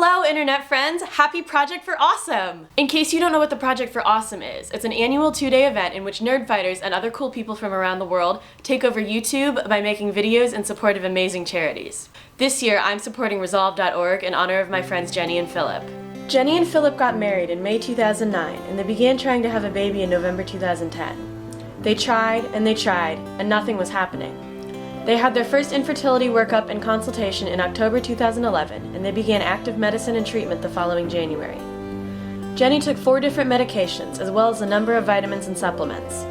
Hello, internet friends! Happy Project for Awesome! In case you don't know what the Project for Awesome is, it's an annual 2-day event in which nerdfighters and other cool people from around the world take over YouTube by making videos in support of amazing charities. This year, I'm supporting Resolve.org in honor of my friends Jenny and Philip. Jenny and Philip got married in May 2009, and they began trying to have a baby in November 2010. They tried, and nothing was happening. They had their first infertility workup and consultation in October 2011, and they began active medicine and treatment the following January. Jenny took 4 different medications, as well as a number of vitamins and supplements.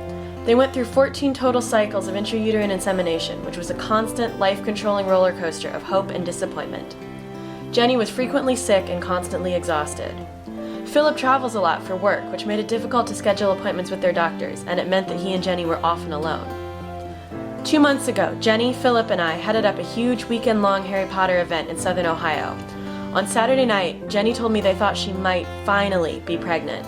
They went through 14 total cycles of intrauterine insemination, which was a constant, life-controlling roller coaster of hope and disappointment. Jenny was frequently sick and constantly exhausted. Philip travels a lot for work, which made it difficult to schedule appointments with their doctors, and it meant that he and Jenny were often alone. 2 months ago, Jenny, Philip, and I headed up a huge weekend-long Harry Potter event in Southern Ohio. On Saturday night, Jenny told me they thought she might finally be pregnant.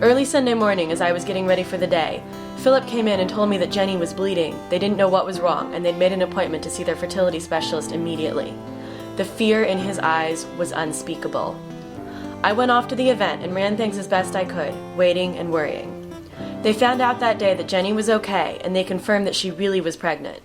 Early Sunday morning, as I was getting ready for the day, Philip came in and told me that Jenny was bleeding, they didn't know what was wrong, and they'd made an appointment to see their fertility specialist immediately. The fear in his eyes was unspeakable. I went off to the event and ran things as best I could, waiting and worrying. They found out that day that Jenny was okay, and they confirmed that she really was pregnant.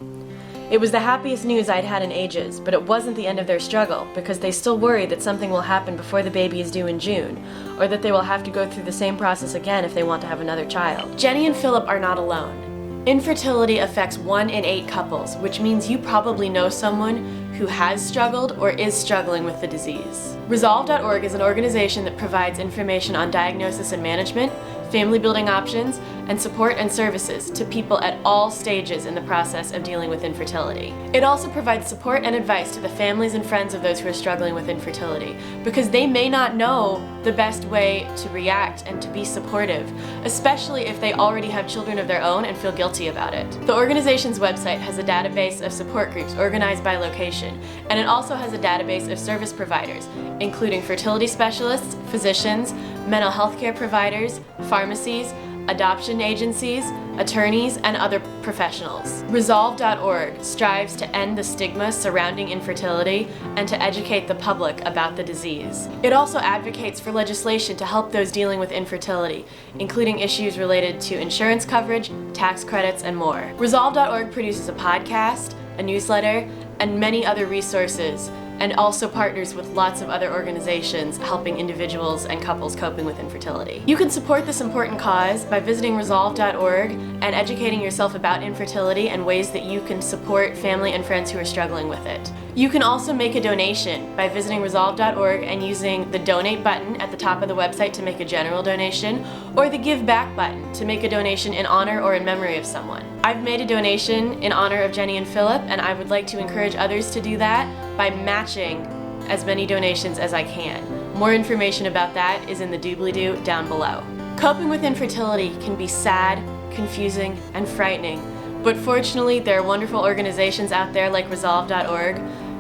It was the happiest news I'd had in ages, but it wasn't the end of their struggle, because they still worry that something will happen before the baby is due in June, or that they will have to go through the same process again if they want to have another child. Jenny and Philip are not alone. Infertility affects 1 in 8 couples, which means you probably know someone who has struggled or is struggling with the disease. Resolve.org is an organization that provides information on diagnosis and management, family building options, and support and services to people at all stages in the process of dealing with infertility. It also provides support and advice to the families and friends of those who are struggling with infertility, because they may not know the best way to react and to be supportive, especially if they already have children of their own and feel guilty about it. The organization's website has a database of support groups organized by location, and it also has a database of service providers, including fertility specialists, physicians, mental health care providers, pharmacies, adoption agencies, attorneys, and other professionals. Resolve.org strives to end the stigma surrounding infertility and to educate the public about the disease. It also advocates for legislation to help those dealing with infertility, including issues related to insurance coverage, tax credits, and more. Resolve.org produces a podcast, a newsletter, and many other resources, and also partners with lots of other organizations helping individuals and couples coping with infertility. You can support this important cause by visiting Resolve.org and educating yourself about infertility and ways that you can support family and friends who are struggling with it. You can also make a donation by visiting Resolve.org and using the donate button at the top of the website to make a general donation, or the give back button to make a donation in honor or in memory of someone. I've made a donation in honor of Jenny and Philip, and I would like to encourage others to do that by matching as many donations as I can. More information about that is in the doobly-doo down below. Coping with infertility can be sad, confusing, and frightening, but fortunately there are wonderful organizations out there like Resolve.org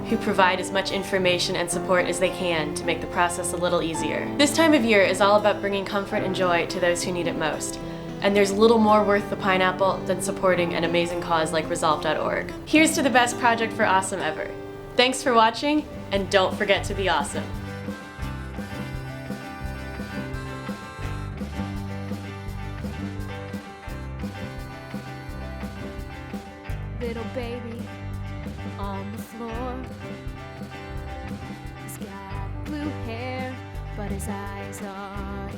who provide as much information and support as they can to make the process a little easier. This time of year is all about bringing comfort and joy to those who need it most, and there's little more worth the pineapple than supporting an amazing cause like Resolve.org. Here's to the best Project for Awesome ever. Thanks for watching, and don't forget to be awesome. Little baby on the floor. He's got blue hair, but his eyes are